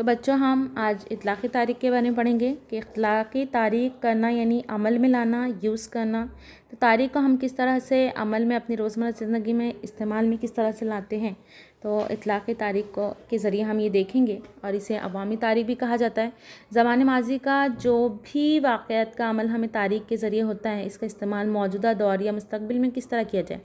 तो बच्चों हम आज इत्लाक़ी तारीख़ के बारे में पढ़ेंगे कि इत्लाक़ी तारीख़ करना यानी अमल में लाना, यूज़ करना। तो तारीख़ को हम किस तरह से अमल में अपनी रोज़मर्रा ज़िंदगी में इस्तेमाल में किस तरह से लाते हैं, तो इत्लाक़ी तारीख़ को के ज़रिए हम ये देखेंगे। और इसे अवामी तारीख़ भी कहा जाता है। ज़माने माज़ी का जो भी वाक़यात का अमल हमें तारीख़ के ज़रिए होता है, इसका इस्तेमाल मौजूदा दौर या मुस्तक़बिल में किस तरह किया जाए,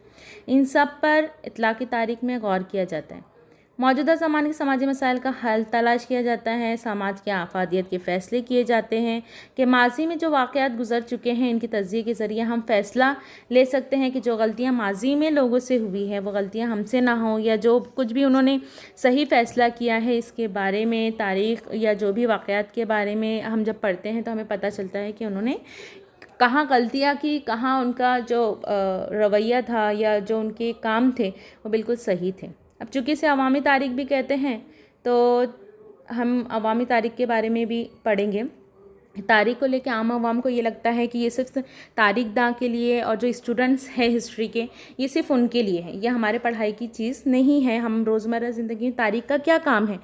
इन सब पर इत्लाक़ी तारीख़ में गौर किया जाता है। मौजूदा ज़माने के समाजी मसाइल का हल तलाश किया जाता है। समाज की आफादियत के फ़ैसले किए जाते हैं कि माजी में जो वाक़यात गुज़र चुके हैं, इनके तज़किये के ज़रिए हम फ़ैसला ले सकते हैं कि जो गलतियाँ माजी में लोगों से हुई है वो गलतियाँ हमसे ना हों, या जो कुछ भी उन्होंने सही फ़ैसला किया है इसके बारे में तारीख़ या जो भी वाक़यात के बारे में हम जब पढ़ते हैं तो हमें पता चलता है कि उन्होंने कहाँ गलतियाँ की, कहाँ उनका जो रवैया था या जो उनके काम थे वो बिल्कुल सही थे। अब चूँकि इसे अवामी तारीख़ भी कहते हैं तो हम अवामी तारीख़ के बारे में भी पढ़ेंगे। तारीख़ को लेके आम आवाम को ये लगता है कि ये सिर्फ तारीख़दां के लिए और जो स्टूडेंट्स हैं हिस्ट्री के, ये सिर्फ उनके लिए है, ये हमारे पढ़ाई की चीज़ नहीं है। हम रोज़मर्रा ज़िंदगी में तारीख़ का क्या काम है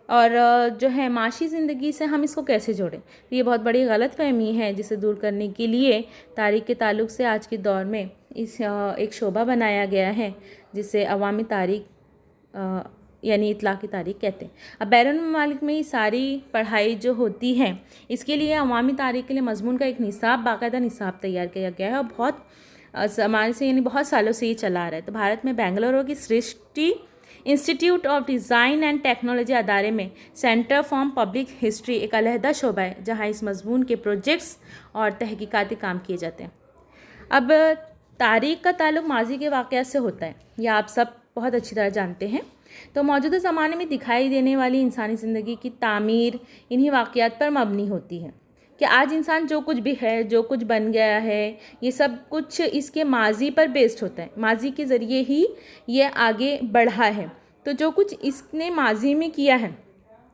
और जो है माशी ज़िंदगी से हम इसको कैसे जोड़ें, तो ये बहुत बड़ी गलतफ़हमी है जिसे दूर करने के लिए तारीख़ के ताल्लुक़ से आज के दौर में इस एक शोबा बनाया गया है जिसे अवामी तारीख़ यानी इत्लाक़ी तारीख़ कहते हैं। अब बैरून ममालिक में ये सारी पढ़ाई जो होती है, इसके लिए अवामी तारीख़ के लिए मज़मून का एक निसाब, बाकायदा निसाब तैयार किया गया है और बहुत ज़माने से यानी बहुत सालों से ये चला आ रहा है। तो भारत में बेंगलुरु की Srishti institute of design and technology अदारे में सेंटर फॉर पब्लिक हिस्ट्री एक अलहदा शोबा है जहाँ इस मज़मून के प्रोजेक्ट्स और तहकीकाती काम किए जाते हैं। अब तारीख़ का ताल्लुक़ माजी के वाक़यात से होता है, यह आप सब बहुत अच्छी तरह जानते हैं। तो मौजूदा ज़माने में दिखाई देने वाली इंसानी ज़िंदगी की तामीर इन्हीं वाक़यात पर मबनी होती है कि आज इंसान जो कुछ भी है, जो कुछ बन गया है, ये सब कुछ इसके माजी पर बेस्ड होता है। माजी के ज़रिए ही ये आगे बढ़ा है। तो जो कुछ इसने माजी में किया है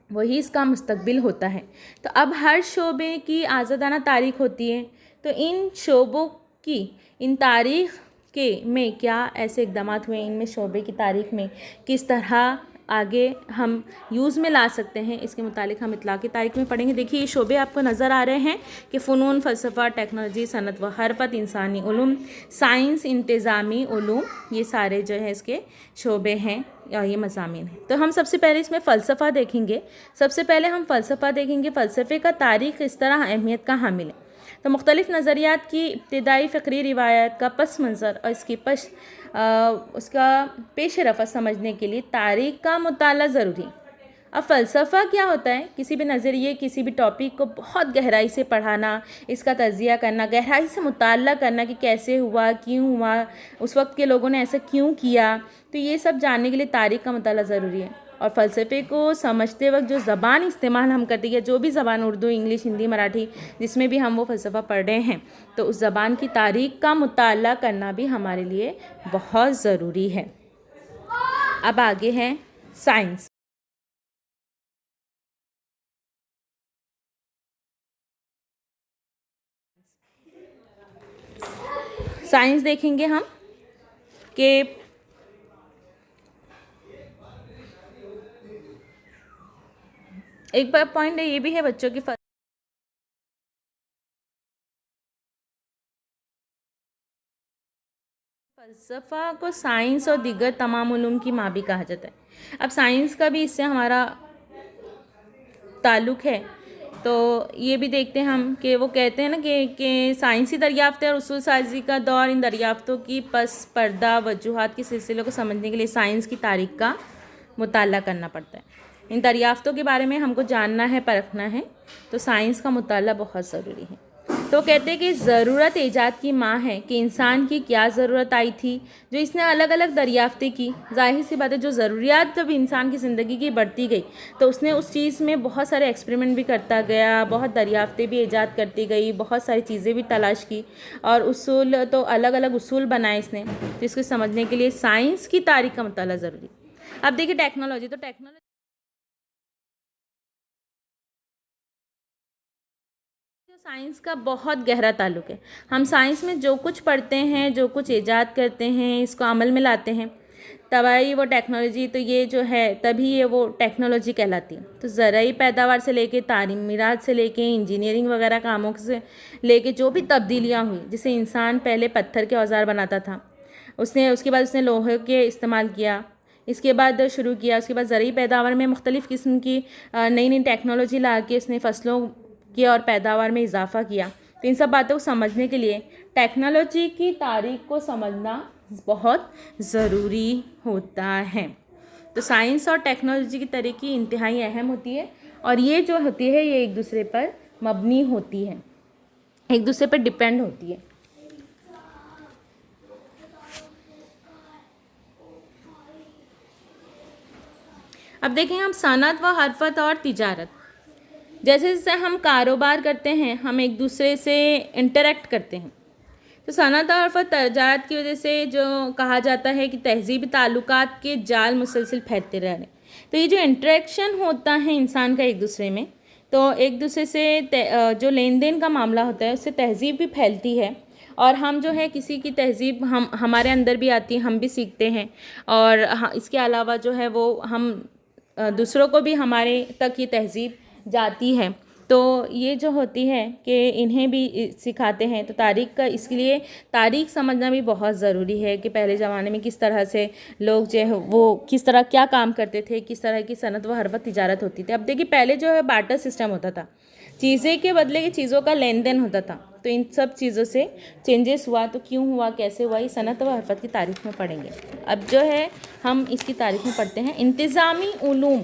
वही इसका मुस्तक़बिल होता है। तो अब हर शोबे की आज़ादाना तारीख़ होती है। तो इन शोबों की, इन तारीख़ के में क्या ऐसे इक़दामात हुए, इनमें शोबे की तारीख़ में किस तरह आगे हम यूज़ में ला सकते हैं, इसके मुतालिक हम इत्लाक़ी तारीख़ में पढ़ेंगे। देखिए ये शोबे आपको नज़र आ रहे हैं कि फ़नून, फ़लसफ़ा, टेक्नोलॉजी, सनत व हरफ़त, इंसानी उलूम, साइंस, इंतज़ामी उलूम, ये सारे जो है इसके शोबे हैं या ये मज़ामीन हैं। तो हम सबसे पहले इसमें फ़लसफ़ा देखेंगे। सबसे पहले हम फ़लसफ़ा देखेंगे, फ़लसफ़े का तारीख़ इस तरह अहमियत का हामिल है। तो मुख्तलिफ़ नज़रियात की इब्तिदाई फ़िक्री रिवायत का पस मंज़र और इसकी उसका पेश रफ़्त समझने के लिए तारीख़ का मुताला ज़रूरी। अब फ़लसफ़ा क्या होता है? किसी भी नज़रिए, किसी भी टॉपिक को बहुत गहराई से पढ़ाना, इसका तज़िया करना, गहराई से मुताला करना कि कैसे हुआ, क्यों हुआ, उस वक्त के लोगों ने ऐसा क्यों किया। तो ये सब जानने के लिए तारीख़ का मुताला ज़रूरी है। और फ़लसफ़े को समझते वक्त जो ज़बान इस्तेमाल हम करते हैं, जो भी ज़बान उर्दू, इंग्लिश, हिंदी, मराठी, जिसमें भी हम वो फ़लसफ़ा पढ़ रहे हैं, तो उस ज़बान की तारीख़ का मुताला करना भी हमारे लिए बहुत ज़रूरी है। अब आगे है साइंस। साइंस देखेंगे हम कि एक पॉइंट ये भी है बच्चों की फ़लसफ़ा को साइंस और दीगर तमाम उलूम की माँ भी कहा जाता है। अब साइंस का भी इससे हमारा ताल्लुक़ है। तो ये भी देखते हैं हम कि वो कहते हैं ना कि साइंसी दरियाफ़्तें और उसूल साज़ी का दौर, इन दरियाफ़्तों की पस पर्दा वजूहात के सिलसिले को समझने के लिए साइंस की तारीख़ का मुताला करना पड़ता है। इन दरियाफ़्तों के बारे में हमको जानना है, परखना है, तो साइंस का मुताला बहुत ज़रूरी है। तो कहते हैं कि ज़रूरत ईजाद की माँ है कि इंसान की क्या ज़रूरत आई थी जो इसने अलग अलग दरियाफ़्तें की। ज़ाहिर सी बात है, जो ज़रूरियात जब इंसान की ज़िंदगी की बढ़ती गई तो उसने उस चीज़ में बहुत सारे एक्सपेरिमेंट भी करता गया, बहुत दरियाफ़्तें भी ईजाद करती गई, बहुत सारी चीज़ें भी तलाश की और उसूल, तो अलग अलग उसूल बनाए इसने। तो इसको समझने के लिए साइंस की तारीख़ का मुताला ज़रूरी। अब देखिए टेक्नोलॉजी, तो टेक्नोलॉजी साइंस का बहुत गहरा ताल्लुक़ है। हम साइंस में जो कुछ पढ़ते हैं, जो कुछ ईजाद करते हैं, इसको अमल में लाते हैं, तभी वो टेक्नोलॉजी, तो ये जो है तभी ये वो टेक्नोलॉजी कहलाती है। तो ज़रूरी पैदावार से लेके तामीरात से लेके इंजीनियरिंग वगैरह कामों से लेके जो भी तब्दीलियाँ हुई, जैसे इंसान पहले पत्थर के औजार बनाता था, उसके बाद उसने लोहे के इस्तेमाल किया, इसके बाद शुरू किया, उसके बाद ज़रूरी पैदावार में मुख्तलिफ़ किस्म की नई नई टेक्नोलॉजी ला के उसने फसलों की और पैदावार में इजाफ़ा किया। तो इन सब बातों को समझने के लिए टेक्नोलॉजी की तारीख को समझना बहुत ज़रूरी होता है। तो साइंस और टेक्नोलॉजी की तरीक़ी इंतहाई अहम होती है और ये जो होती है ये एक दूसरे पर मबनी होती है, एक दूसरे पर डिपेंड होती है। अब देखें हम सनअत व हरफत और तिजारत, जैसे जैसे हम कारोबार करते हैं हम एक दूसरे से इंटरेक्ट करते हैं। तो सनअत और हरफत तिजारत की वजह से जो कहा जाता है कि तहज़ीबी ताल्लुकात के जाल मुसलसल फैलते रह रहे। तो ये जो इंटरेक्शन होता है इंसान का एक दूसरे में, तो एक दूसरे से जो लेन देन का मामला होता है उससे तहज़ीब भी फैलती है और हम जो है किसी की तहज़ीब हमारे अंदर भी आती है, हम भी सीखते हैं। और इसके अलावा जो है वो हम दूसरों को भी हमारे तक ये तहज़ीब जाती है। तो ये जो होती है कि इन्हें भी सिखाते हैं। तो तारीख़ का, इसलिए तारीख़ समझना भी बहुत ज़रूरी है कि पहले ज़माने में किस तरह से लोग जो है वो किस तरह क्या काम करते थे, किस तरह की सनत व हरफत तिजारत होती थी। अब देखिए पहले जो है बार्टर सिस्टम होता था, चीज़ें के बदले की चीज़ों का लेन देन होता था। तो इन सब चीज़ों से चेंजेस हुआ, तो क्यों हुआ, कैसे हुआ, ये सनत व हरफत की तारीख़ में पढ़ेंगे। अब जो है हम इसकी तारीख़ में पढ़ते हैं इंतज़ामी उलूम।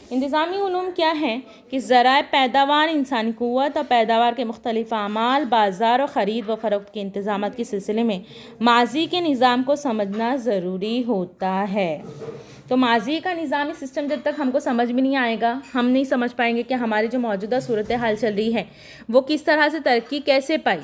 इंतज़ामी उलूम क्या है कि ज़राए पैदावार, इंसानी क़ुव्वत और पैदावार के मुख्तलिफ़ आमाल, बाज़ार और ख़रीद व फ़रोख्त के इंतज़ामात के सिलसिले में माज़ी के निज़ाम को समझना ज़रूरी होता है। तो माज़ी का निज़ामी सिस्टम जब तक हमको समझ में नहीं आएगा, हम नहीं समझ पाएंगे कि हमारी जो मौजूदा सूरत हाल चल रही है वो किस तरह से तरक्की कैसे पाई,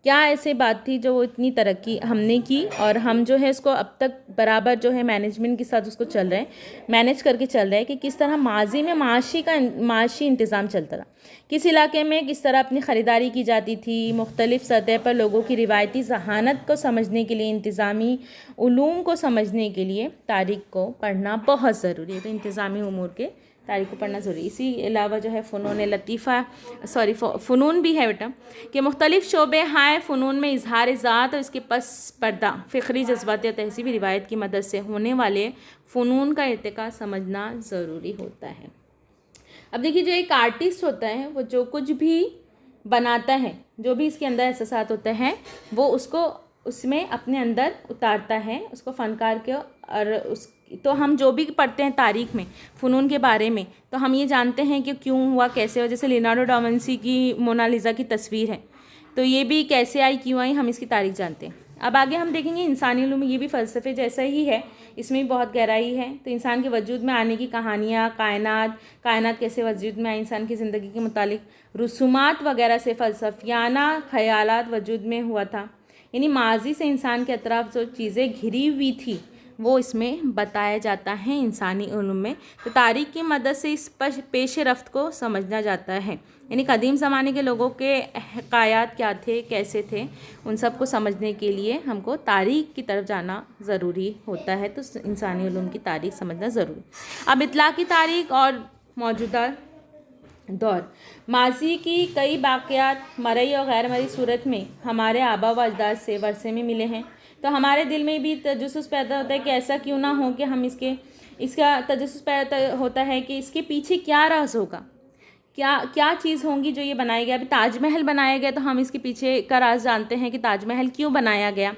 क्या ऐसी बात थी जो वो इतनी तरक्की हमने की और हम जो है इसको अब तक बराबर जो है मैनेजमेंट के साथ उसको चल रहे हैं, मैनेज करके चल रहे हैं कि किस तरह माजी में माशी इंतज़ाम चलता था, किस इलाके में किस तरह अपनी ख़रीदारी की जाती थी। मुख्तलिफ़ सतह पर लोगों की रिवायती ज़हानत को समझने के लिए, इंतज़ामी उलूम को समझने के लिए तारीख़ को पढ़ना बहुत ज़रूरी है। तो इंतज़ामी उमूर के तारीख़ को पढ़ना ज़रूरी। इसी अलावा जो है फ़नून लतीफ़ा, फ़नून भी है बेटा, कि मुख्तलिफ़ शोबे हाय फ़नून में इजहार ज़ात और इसके पस पर्दा फ़िक्री जज्बात या तहज़ीबी रिवायत की मदद से होने वाले फ़नून का इर्तिका समझना ज़रूरी होता है। अब देखिए जो एक आर्टिस्ट होता है वो जो कुछ भी बनाता है, जो भी इसके अंदर एहसास होता है वो उसको उसमें अपने अंदर उतारता है, उसको फ़नकार के। और तो हम जो भी पढ़ते हैं तारीख़ में फ़नून के बारे में, तो हम ये जानते हैं कि क्यों हुआ, कैसे हुआ। जैसे लियोनार्डो डा विंची की मोनालिसा की तस्वीर है, तो ये भी कैसे आई, क्यों आई, हम इसकी तारीख़ जानते हैं। अब आगे हम देखेंगे इंसानी उलूम में ये भी फ़लसफ़े जैसा ही है, इसमें भी बहुत गहराई है। तो इंसान के वजूद में आने की कहानियाँ, कायनात कैसे वजूद में आई, इंसान की ज़िंदगी के मुतालिक रसूमात वगैरह से फ़लसफ़ियाना ख़यालात वजूद में हुआ था। यानी माजी से इंसान के अतराफ़ जो चीज़ें घिरी हुई थी वो इसमें बताया जाता है इंसानी उलूम में। तो तारीख़ की मदद से इस पेश रफ्त को समझना जाता है। यानी कदीम ज़माने के लोगों के हकायात क्या थे, कैसे थे, उन सब को समझने के लिए हमको तारीख़ की तरफ जाना ज़रूरी होता है। तो इंसानी उलूम की तारीख़ समझना ज़रूरी। अब इत्लाक़ी तारीख़ और मौजूदा दौर, माजी की कई वाक़यात मरई और गैर मरई सूरत में हमारे आबा व अजदाद से वर्से में मिले हैं। तो हमारे दिल में भी तजस्सुस पैदा होता है कि ऐसा क्यों ना हो कि हम इसका तजस्सुस पैदा होता है कि इसके पीछे क्या राज होगा, क्या चीज़ होंगी जो ये बनाया गया। अभी ताजमहल बनाया गया तो हम इसके पीछे का राज जानते हैं कि ताजमहल क्यों बनाया गया।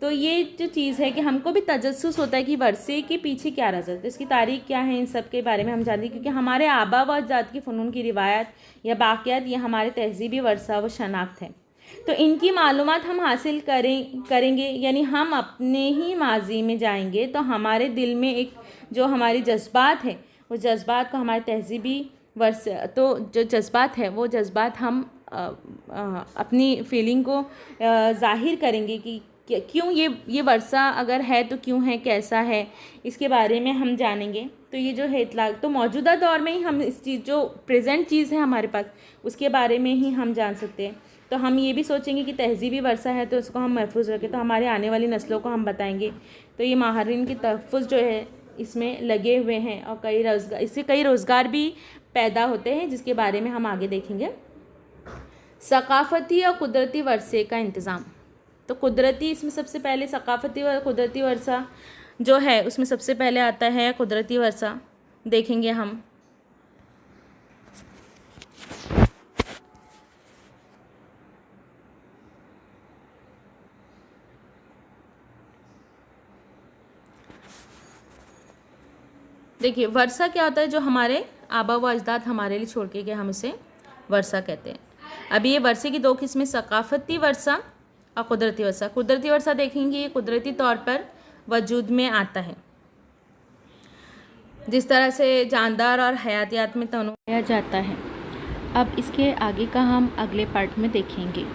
तो ये जो चीज़ है कि हमको भी तजस्सुस होता है कि वर्षे के पीछे क्या राज है, तो इसकी तारीख़ क्या है, इन सब के बारे में हम जानते हैं। क्योंकि हमारे आबा व अजदाद की फ़नून की रिवायत या बाक़ियात ये हमारे तहज़ीबी वर्सा व शनाख्त है। तो इनकी मालूमात हम हासिल करेंगे, यानी हम अपने ही माजी में जाएंगे तो हमारे दिल में एक जो हमारी जज्बात है वो जज्बात को, हमारे तहज़ीबी वर्सा, तो जो जज्बात है वो जज्बात हम अपनी फीलिंग को ज़ाहिर करेंगे कि क्यों ये वर्षा अगर है तो क्यों है, कैसा है, इसके बारे में हम जानेंगे। तो ये जो है इतलाक़, तो मौजूदा दौर में ही हम इस चीज़ जो प्रेजेंट चीज़ है हमारे पास उसके बारे में ही हम जान सकते हैं। तो हम ये भी सोचेंगे कि तहज़ीबी वर्षा है तो उसको हम महफूज रखें, तो हमारे आने वाली नस्लों को हम बताएंगे। तो ये माहरीन की तहफ़्फ़ुज़ जो है इसमें लगे हुए हैं और इससे कई रोज़गार भी पैदा होते हैं, जिसके बारे में हम आगे देखेंगे। सकाफ़ती और कुदरती वर्षे का इंतज़ाम। तो कुदरती, इसमें सबसे पहले सकाफ़ती व कुदरती वर्षा जो है उसमें सबसे पहले आता है कुदरती वर्षा, देखेंगे हम। देखिए वर्षा क्या होता है, जो हमारे आबा व अजदाद हमारे लिए छोड़ के गए, हम उसे वर्षा कहते हैं। अभी ये वर्षे की दो किस्में, सकाफ़ती वर्षा और कुदरती वर्षा। कुदरती वर्षा देखेंगे, ये कुदरती तौर पर वजूद में आता है, जिस तरह से जानदार और हयातियात में तनों पाया जाता है। अब इसके आगे का हम अगले पार्ट में देखेंगे।